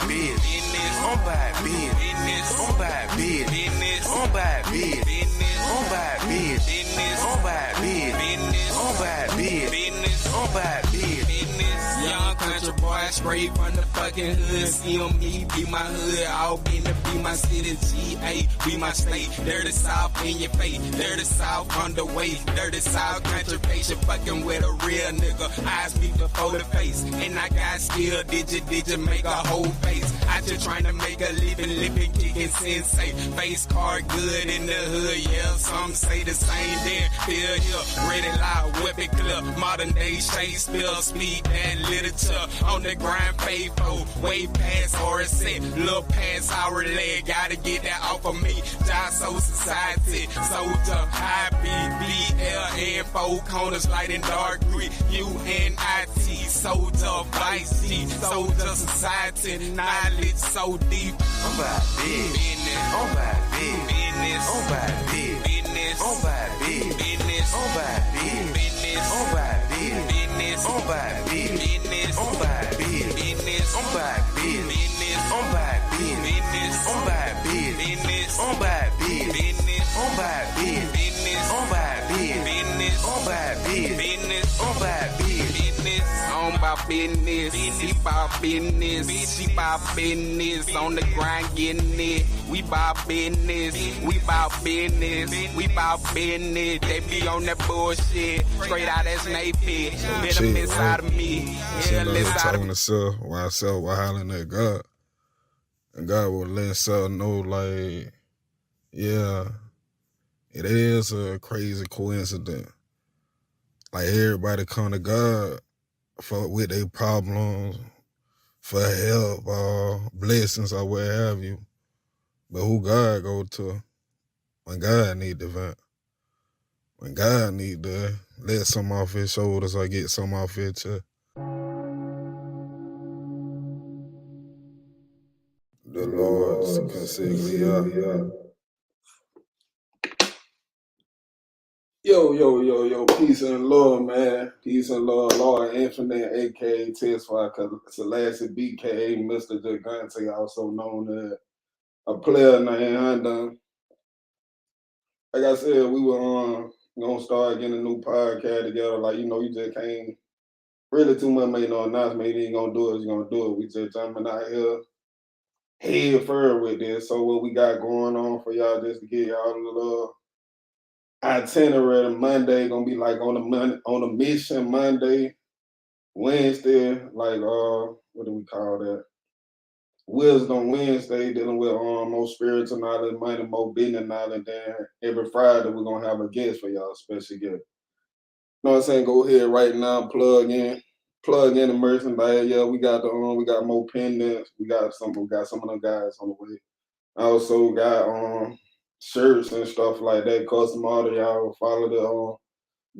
business. On by business. On by business. On by business. On by business. On by business. On by business. On by business. Young country boy, straight from the fucking hood. CME be my hood, all been to be my city. GA be my state. Dirty South in your face, dirty South underway. Dirty South country patient fucking with a real nigga. Eyes me before the face, and I got skill. Digit make a whole face. I just trying to make a living, kicking sensei. Face card good in the hood, yeah. Some say the same. Then feel here, ready loud, weapon clip. Modern day Shakespeare, speed that literature on the grind, faithful, way past RSA, little past our leg, gotta get that off of me. Jostle society, soldier, IBBLN, four corners, light and dark green, UNIT, soldier, vice G, soldier society, knowledge so deep. On by business. On by business. On by business. On by business. On by business. On by business. On by business. On by business. On by business. On by business. On by business. On by business. On by business. On by business. On by business. On by business. On my business, she about business, she about business, on the grind getting it. We about business, we about business, we about business. They be on that bullshit, straight out as Navy. Been a miss out of me, yeah, miss out of me. Why self, why hollering at God? And God will let self know, like, yeah, it is a crazy coincidence. Like, everybody come to God with their problems, for help, blessings, or what have you. But who God go to when God need the vent? When God need to let some off his shoulders or get some off his chest. The Lord's consecutively, Yo, peace and love, man. Peace and love, Lord Infinite, a.k.a. Testify, Selassie, B.K.A. Mr. Gigante, also known as a player named Undone. Like I said, we were gonna start getting a new podcast together. Like, you just can't really too much make no announcement. You ain't gonna do it, you're gonna do it. We just jumping out here head first with this. So what we got going on for y'all, just to get y'all a little itinerary. Monday gonna be like on a mission Monday, Wednesday, like what do we call that? Wisdom Wednesday, dealing with more spiritual knowledge, money, more business knowledge. Then every Friday we're gonna have a guest for y'all, special guest. You know what I'm saying? Go ahead right now, plug in the merchandise. Yeah, we got more pendants. We got some of them guys on the way. I also got shirts and stuff like that, custom order. Y'all follow the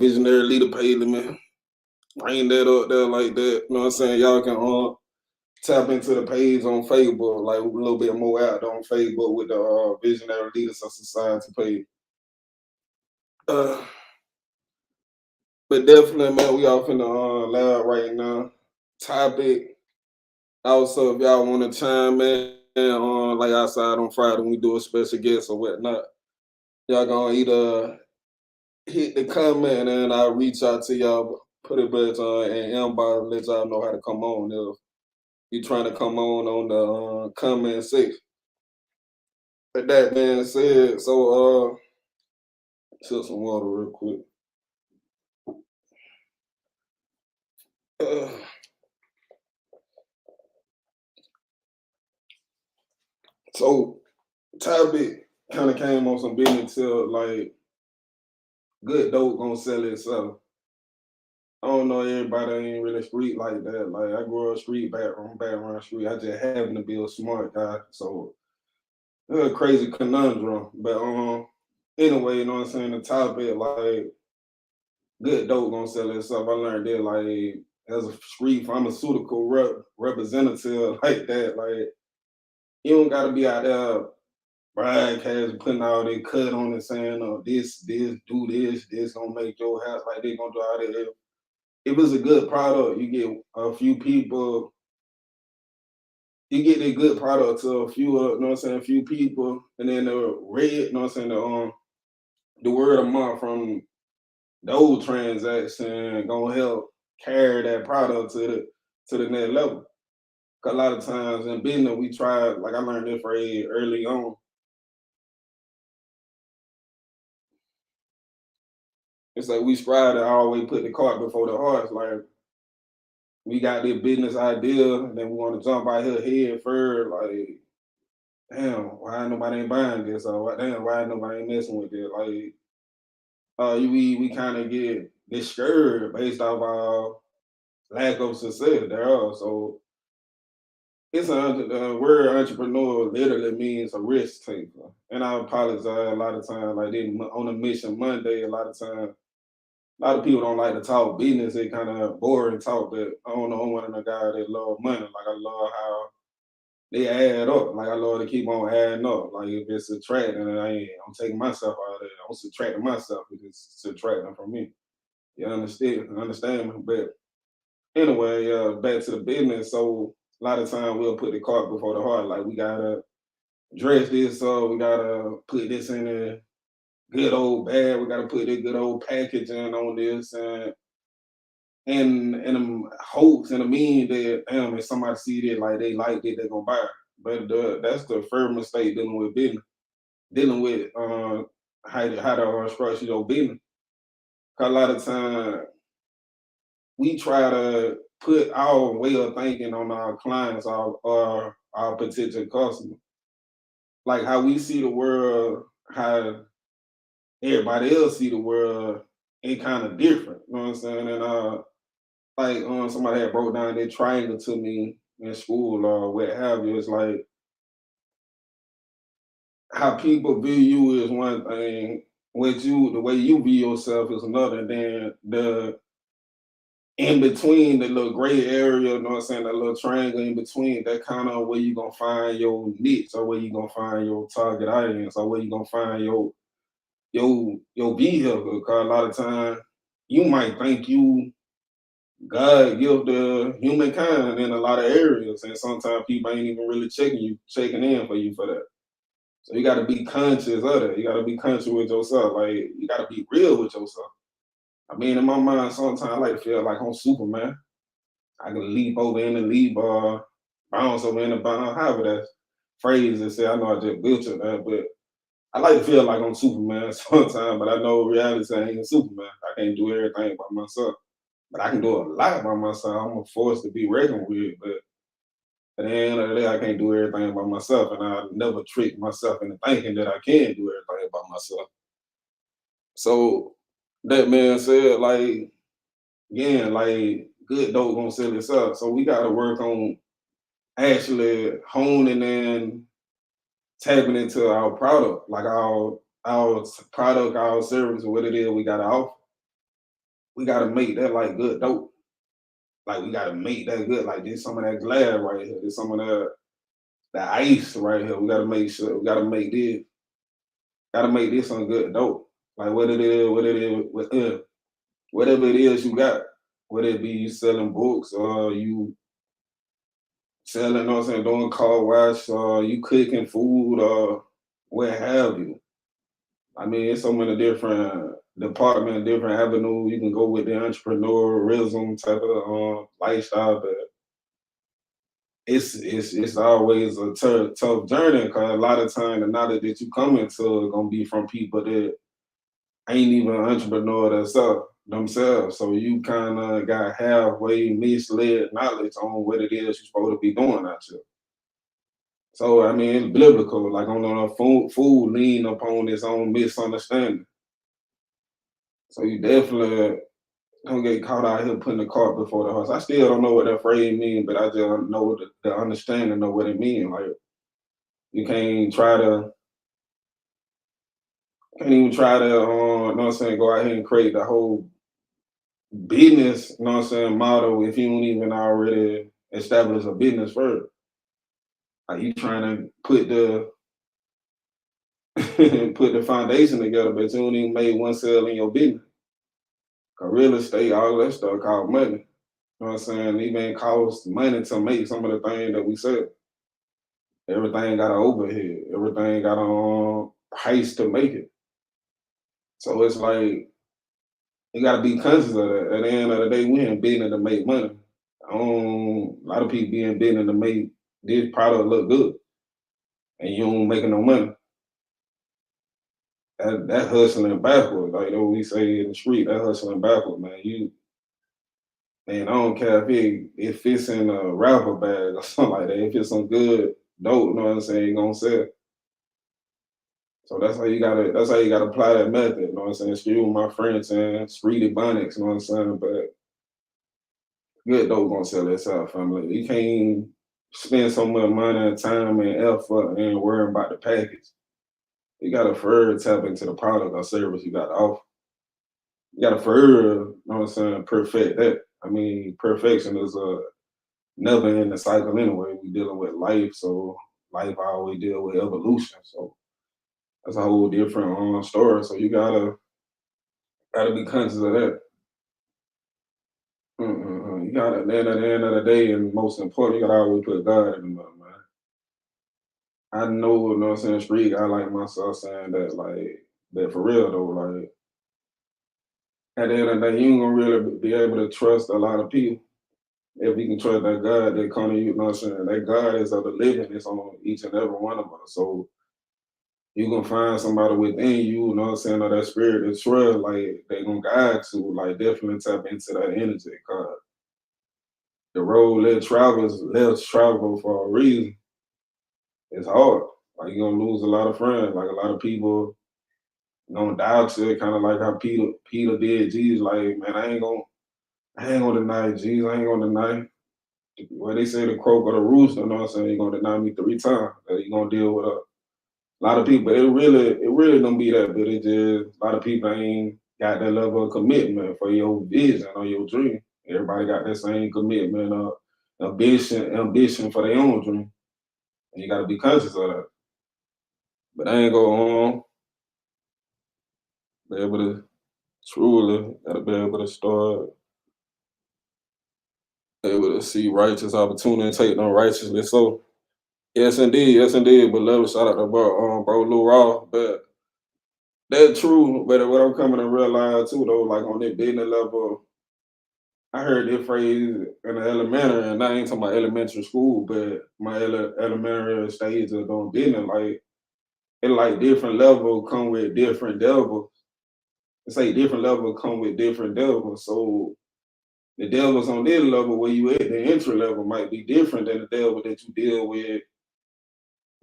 Visionary Leader page, man. Bring that up there like that. You know what I'm saying? Y'all can tap into the page on Facebook, like a little bit more out there on Facebook with the Visionary Leaders of Society page. But definitely, man, we off in the lab right now. Topic. Also, if y'all want to chime in, like outside on Friday when we do a special guest or whatnot, y'all gonna either hit the comment and I'll reach out to y'all, put it back in inbox, let y'all know how to come on if you trying to come on the comment section. But that being said, so sip some water real quick. So topic kind of came on some business till like good dope gonna sell itself. I don't know, everybody ain't really street like that. Like, I grew up street background street. I just happen to be a smart guy, so it's a crazy conundrum. But anyway, you know what I'm saying? The topic, like, good dope gonna sell itself. I learned that, like, as a street pharmaceutical representative like that, like, you don't gotta be out there broadcasting, putting all their cut on it, saying, oh, this, do this gonna make your house, like, they gonna do all that. If it's a good product, you get a few people you get that good product to a few, you know what I'm saying, a few people, and then the red, you know what I'm saying, the word of mouth from those transactions gonna help carry that product to the next level. 'Cause a lot of times in business we try, like I learned this phrase early on. It's like we strive to always put the cart before the horse. Like we got this business idea, and then we want to jump out here head first. Like, damn, why nobody ain't buying this? Or damn, why nobody ain't messing with this? Like, we kind of get discouraged based off our lack of success thereof. So it's the word entrepreneur literally means a risk taker. And I apologize a lot of times, like then on a mission Monday, a lot of times, a lot of people don't like to talk business. They kind of boring talk, but I don't know, I'm one of the guys that love money. Like I love how they add up. Like I love to keep on adding up. Like if it's subtracting, and I'm taking myself out of it. I'm subtracting myself if it's subtracting from me. You understand me? But anyway, back to the business. So a lot of time we'll put the cart before the heart. Like we gotta dress this up, we gotta put this in a good old bag, we gotta put this good old packaging on this and hopes and a mean that damn if somebody see it like they like it, they're gonna buy it. But that's the first mistake dealing with business, dealing with how to structure your business. 'Cause a lot of time we try to put our way of thinking on our clients or our potential customers. Like how we see the world, how everybody else see the world, it kind of different. You know what I'm saying? And like somebody had broke down that triangle to me in school or what have you. It's like how people view you is one thing, the way you view yourself is another. Then the in between the little gray area, you know what I'm saying, that little triangle in between, that kind of where you gonna find your niche or where you gonna find your target audience or where you gonna find your vehicle. Cause a lot of time you might think you God give the humankind in a lot of areas, and sometimes people ain't even really checking in for you for that. So you gotta be conscious of that. You gotta be conscious with yourself. Like you gotta be real with yourself. I mean, in my mind, sometimes I like to feel like I'm Superman. I can leap over in the leap, bounce over in the bounce, however that phrase is said. I know I just butchered that, but I like to feel like I'm Superman sometimes, but I know reality I ain't Superman. I can't do everything by myself. But I can do a lot by myself. I'm a force to be reckoned with, but at the end of the day, I can't do everything by myself, and I never trick myself into thinking that I can do everything by myself. So that man said, like, again, like good dope gonna sell itself. So we gotta work on actually honing and tapping into our product, like our product, our service, what it is we gotta offer. We gotta make that like good dope. Like we gotta make that good. Like there's some of that glass right here. There's some of the ice right here. We gotta make sure. We gotta make this. Gotta make this some good dope. Like whatever it is you got. Whether it be you selling books or you selling, you know what I'm saying, doing car wash or you cooking food or what have you. I mean, it's so many different departments, different avenues. You can go with the entrepreneurism type of lifestyle, but it's always a tough journey because a lot of time the knowledge that you come into is gonna be from people that ain't even an entrepreneur themselves. So you kind of got halfway misled knowledge on what it is you're supposed to be doing out here. So I mean, it's biblical. Like on a food lean upon its own misunderstanding. So you definitely don't get caught out here putting the cart before the horse. I still don't know what that phrase means, but I just know the understanding of what it means. Like you can't even try to, you know what I'm saying, go out here and create the whole business, you know what I'm saying, model if you don't even already establish a business first. Like you trying to put the put the foundation together, but you don't even make one sale in your business. Cause real estate, all that stuff cost money. You know what I'm saying? It even costs money to make some of the things that we sell. Everything got an overhead. Everything got a price to make it. So it's like you gotta be conscious of that. At the end of the day, we in business to make money. A lot of people be in business to make this product look good, and you don't making no money. That hustling backwards, like what we say in the street. That hustling backwards, man. Man, I don't care if it fits in a wrapper bag or something like that. If it's some good dope, you know what I'm saying, you gonna sell. So that's how you gotta apply that method, you know what I'm saying? Excuse my friends and Streety Bonics, you know what I'm saying? But good dope gonna sell itself, family. You can't spend so much money and time and effort and worrying about the package. You gotta for real tap into the product or service you got to offer. You gotta for real, you know what I'm saying, perfect that. I mean, perfection is a never ending cycle anyway. We dealing with life, so life always deal with evolution. So that's a whole different story. So you gotta be conscious of that. You gotta at the end of the day, and most important, you gotta always put God in the middle, man. I know, you know what I'm saying, street I like myself saying that like that for real though, like at the end of the day, you ain't gonna really be able to trust a lot of people. If you can trust that God that come to you, you know what I'm saying? That God is of the living, it's on each and every one of us. So you gonna find somebody within you, you know what I'm saying, or that spirit that trust, like they gonna guide you, like definitely tap into that energy. Cause the road less travel for a reason. It's hard. Like you're gonna lose a lot of friends. Like a lot of people gonna doubt you, kind of like how Peter did Jesus. Like, man, I ain't gonna deny Jesus. I ain't gonna deny. Well, they say the croak or the rooster, you know what I'm saying? You're gonna deny me 3 times. You're gonna deal with a lot of people. It really don't be that, but it just a lot of people ain't got that level of commitment for your vision or your dream. Everybody got that same commitment or ambition for their own dream. And you gotta be conscious of that. But I ain't go be able to truly gotta be able to start able to see righteous opportunity and take them righteously. So yes indeed, beloved, shout out to bro Lou Raw. But that's true. But what I'm coming to realize too though, like on that business level, I heard this phrase in the elementary, and I ain't talking about elementary school, but my elementary stage of doing business, like it like different level come with different devils. It's like different level come with different devils. So the devils on this level where you at, the entry level might be different than the devil that you deal with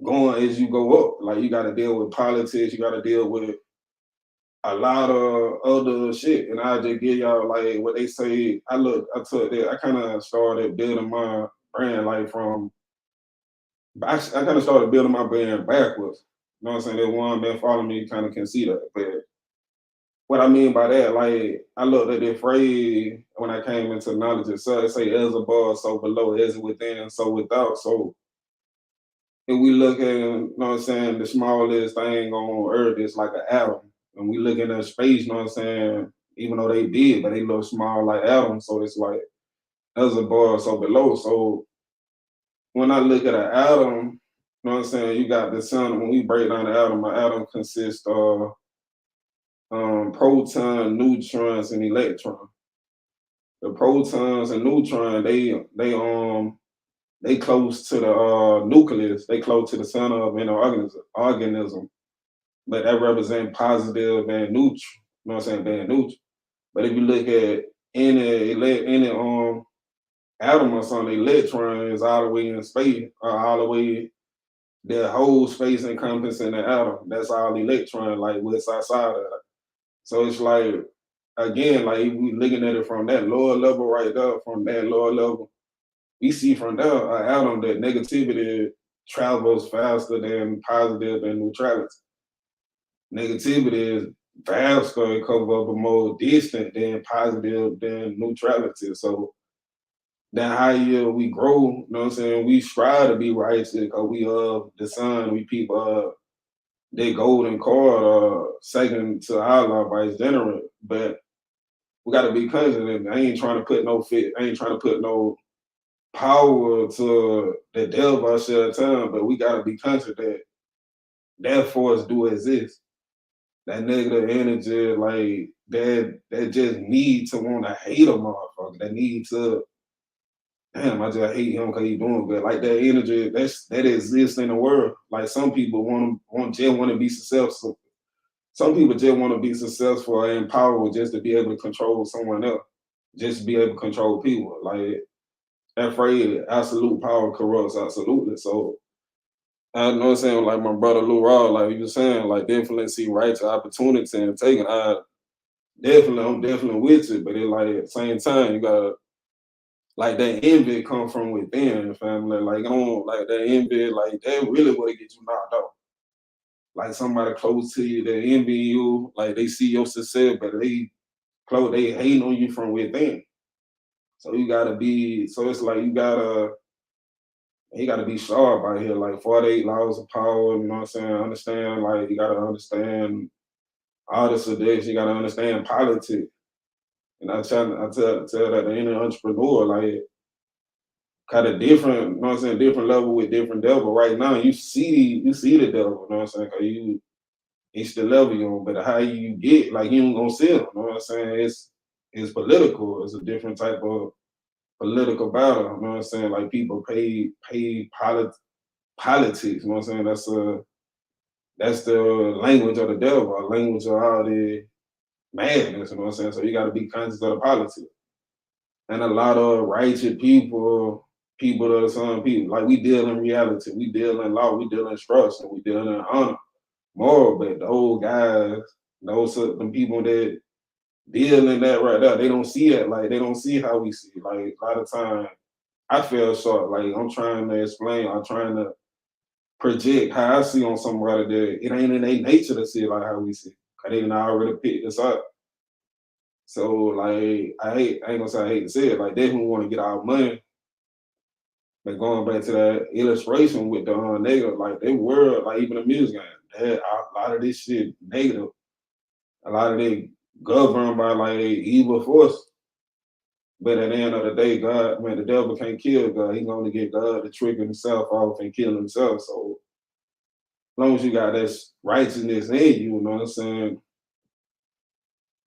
going as you go up. Like you gotta deal with politics, you gotta deal with a lot of other shit. And I just give y'all like what they say. I took that, I kinda started building my brand like from I kind of started building my brand backwards. You know what I'm saying? That one been following me kind of can see that. But what I mean by that, like I looked at that phrase when I came into knowledge itself. It say as above, so below, as within, so without. So if we look at, you know what I'm saying, the smallest thing on earth is like an atom. And we look at space, you know what I'm saying, even though they big, but they look small like atoms. So it's like as above, so below. So when I look at an atom, you know what I'm saying, you got the sun. When we break down the atom, an atom consists of proton, neutrons, and electron. The protons and neutrons, they close to the nucleus. They close to the center of an organism. But that represent positive and neutral. You know what I'm saying? Being neutral. But if you look at any atom or something, electron is all the way in space, all the way the whole space encompassing the atom. That's all electron, like what's outside of it. So it's like again, like we looking at it from that lower level right there, from that lower level, we see from there an atom that negativity travels faster than positive and neutrality. Negativity is faster, it covers up more distant than positive than neutrality. So the higher we grow, you know what I'm saying, we strive to be righteous because we of the sun, we people of the golden cord second to Allah vice general. But we gotta be confident. I ain't trying to put no power to the devil our share of time, but we gotta be conscious that force do exist. That negative energy, like that just need to want to hate a motherfucker. That need to, damn, I just hate him because he doing good. Like that energy, that exists in the world. Like some people want to be successful. Some people just want to be successful and powerful just to be able to control someone else, just to be able to control people. Like that phrase, absolute power corrupts absolutely. So I know what I'm saying, like my brother Lou Raw, like you were saying, like definitely see right to opportunity and taking. I'm definitely with you, but it like at the same time you gotta like that envy come from within, family. Like I don't like that envy, like that really what get you knocked out. Like somebody close to you that envy you, like they see your success, but they hating on you from within. So you gotta be, so it's like you gotta be sharp out here, like 48 laws of power, you know what I'm saying? Understand, like you gotta understand all this of this, you gotta understand politics. And I tell that to any entrepreneur, like kind of different, you know what I'm saying, different level with different devil. Right now, you see the devil, you know what I'm saying? Cause it's the level you on, but how you get, like you ain't gonna see him, you know what I'm saying? It's political. It's a different type of political battle, you know what I'm saying? Like people pay politics, you know what I'm saying? That's the language of the devil, a language of all the madness, you know what I'm saying? So you gotta be conscious of the politics. And a lot of righteous people that are some people, like we deal in reality, we deal in law, we deal in trust, and we deal in honor, moral. But those guys, them people that deal in that right there, they don't see it. Like they don't see how we see it. Like a lot of time, I feel short. Like I'm trying to explain, I'm trying to project how I see on somebody that it ain't in their nature to see it like how we see it. Cause they done already picked this up. So like I ain't gonna say I hate to say it, like they who want to get our money. But going back to that illustration with the negative, like they were like even the music game, a lot of this shit negative. A lot of they governed by like evil force. But at the end of the day, God, man, the devil can't kill God. He can only get God to trigger himself off and kill himself. So as long as you got that righteousness in you know what I'm saying,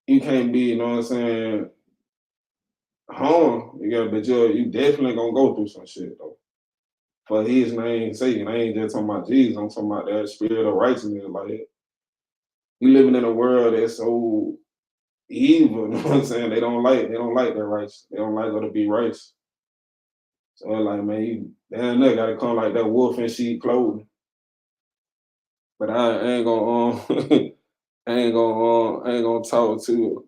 you can't be, you know what I'm saying, harm. But you definitely gonna go through some shit though. For his name's sake, I ain't just talking about Jesus, I'm talking about that spirit of righteousness. Like we living in a world that's so evil, you know what I'm saying? They don't like that righteous. They don't like her to be righteous. So like man, you damn near gotta come like that wolf in sheep clothing. But I ain't gonna I ain't gonna talk too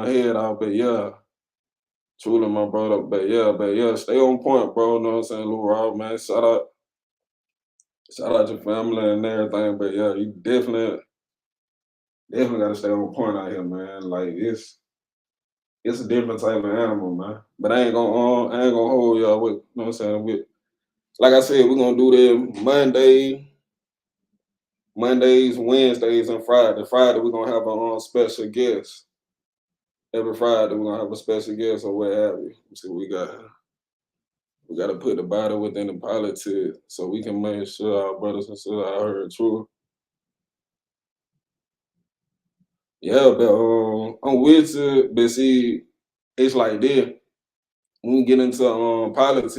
head out, but yeah. Truly my brother. But yeah, stay on point, bro. You know what I'm saying? Lou Rob, man. Shout out your family and everything. But yeah, you definitely gotta stay on point out here, man. Like it's a different type of animal, man. But I ain't gonna hold y'all with, you know what I'm saying? Like I said, we're gonna do that Mondays, Wednesdays, and Friday. Friday we're gonna have a special guest. Every Friday we're gonna have a special guest or what have you. Let's see what we got. We gotta put the body within the politics so we can make sure our brothers and sisters are heard true. Yeah, but I'm with you, but see, it's like this. When we get into politics,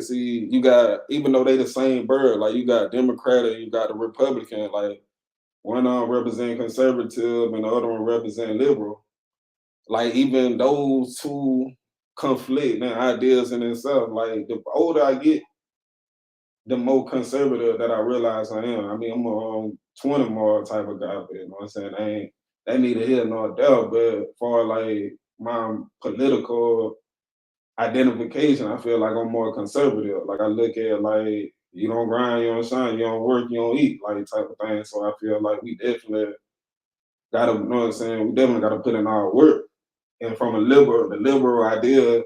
see, you got, even though they the same bird, like you got Democratic, you got the Republican, like one represent conservative and the other one represent liberal. Like even those two conflict and ideas in itself. Like the older I get, the more conservative that I realize I am. I mean, I'm a 20 more type of guy, but you know what I'm saying? They neither here nor there. But for like my political identification, I feel like I'm more conservative. Like I look at like you don't grind, you don't shine, you don't work, you don't eat, like type of thing. So I feel like we definitely gotta, you know what I'm saying? We definitely gotta put in our work. And from the liberal idea,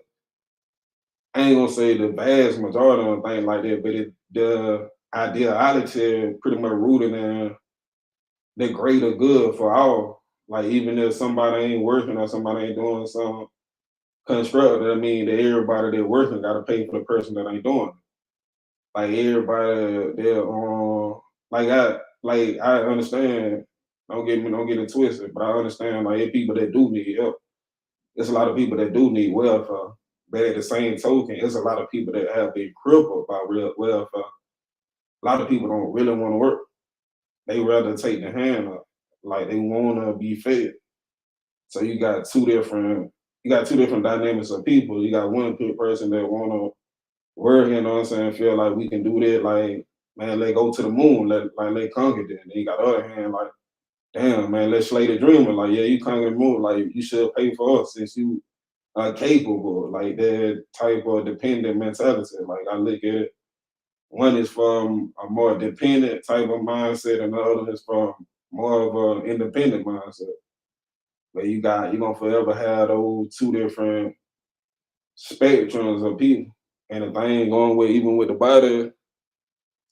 I ain't gonna say the vast majority of things like that, but the ideology pretty much rooted in the greater good for all. Like even if somebody ain't working or somebody ain't doing something, construct, I mean that everybody that working gotta pay for the person that ain't doing it. Like everybody that I understand, don't get it twisted, but I understand like it's people that do need help. There's a lot of people that do need welfare. But at the same token, there's a lot of people that have been crippled by real welfare. A lot of people don't really want to work. They rather take the hand up. Like they wanna be fed. So you got two different dynamics of people. You got one person that wanna work, you know what I'm saying, feel like we can do that, like, man, let's go to the moon, let conquer that. And then you got the other hand, like, damn, man, let's slay the dreamer. Like, yeah, you conquer the moon, like you should pay for us since you are capable. Like that type of dependent mentality. Like I look at it, one is from a more dependent type of mindset, and the other is from more of an independent mindset. But you're gonna forever have those two different spectrums of people. And the thing going with even with the body,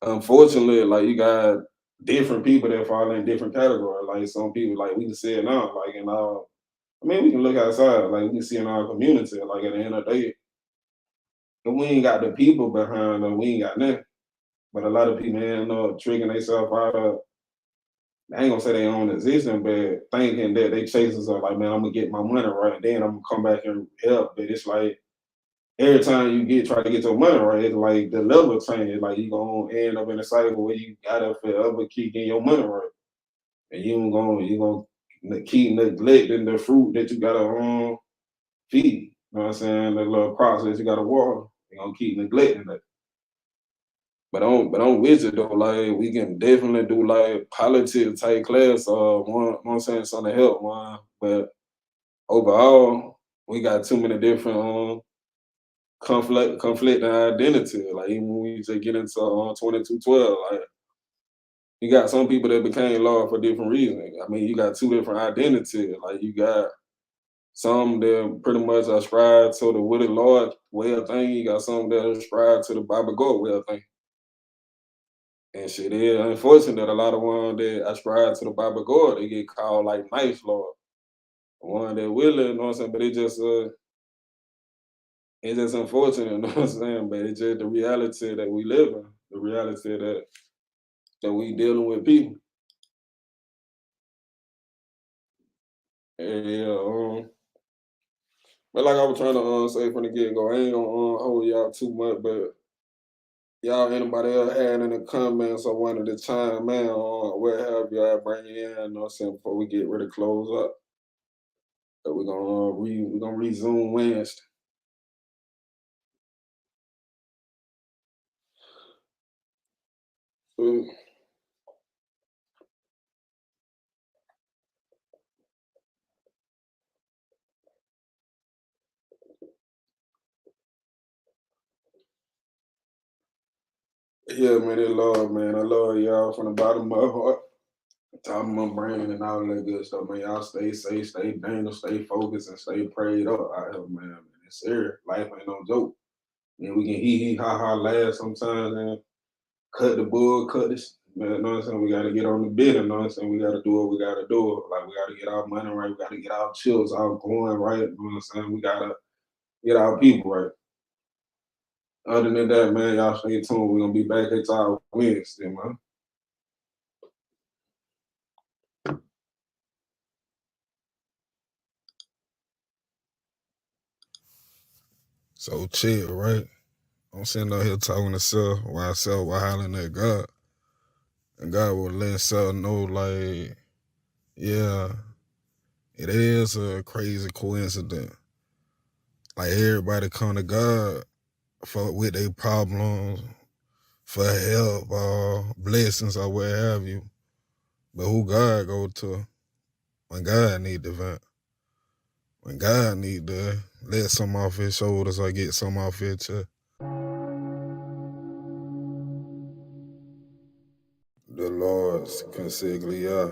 unfortunately, like you got different people that fall in different categories. Like some people, like we can see it now, like in our, I mean, we can look outside, like we can see in our community, like at the end of the day, if we ain't got the people behind them, we ain't got nothing. But a lot of people end up tricking themselves out of, I ain't gonna say they own existence, but thinking that they chasing something like, man, I'm gonna get my money right, and then I'm gonna come back and help. But it's like every time you try to get your money right, it's like the level change. Like you gonna end up in a cycle where you gotta forever keep getting your money right, and you gonna keep neglecting the fruit that you gotta feed. You know what I'm saying? The little process you gotta water. You gonna keep neglecting that. But I'm with it though. Like we can definitely do like politics type class or one. I'm saying something to help one. But overall, we got too many different conflicting identity. Like even when we just get into 2212, like you got some people that became law for different reasons. I mean, you got two different identities. Like you got some that pretty much ascribe to the Willie Lord way of thinking. You got some that ascribe to the Baba God way of thinking. And shit is unfortunate that a lot of ones that ascribe to the Baba God, they get called like nice Lord. One that willing, you know what I'm saying? But it's just unfortunate, you know what I'm saying? But it's just the reality that we live in, the reality that we dealing with people. And yeah, but like I was trying to say from the get go, I ain't gonna hold y'all too much, but y'all anybody else had in the comments or wanted to chime in on what have y'all bring in, you know what I'm saying, before we get ready to close up. But we're gonna resume Wednesday. So, yeah, man, I love y'all from the bottom of my heart, top of my brain, and all that good stuff, man. Y'all stay safe, stay dangerous, stay focused, and stay prayed up out here, man. It's serious. Life ain't no joke. And we can hee ha ha laugh sometimes and cut the bull, cut this. Man, you know what I'm saying? We gotta get on the bid, you know what I'm saying? We gotta do what we gotta do. Like we gotta get our money right, we gotta get our chills out going right, you know what I'm saying? We gotta get our people right. Other than that, man, y'all stay tuned. We're gonna be back at y'all Wednesday, man. So chill, right? I'm sitting out here talking to self while hollering at God. And God will let self know, like, yeah, it is a crazy coincidence. Like everybody come to God with their problems, for help or blessings or what have you. But who God go to when God need the vent? When God need to let some off his shoulders or get some off his chest. The Lord's consiglia.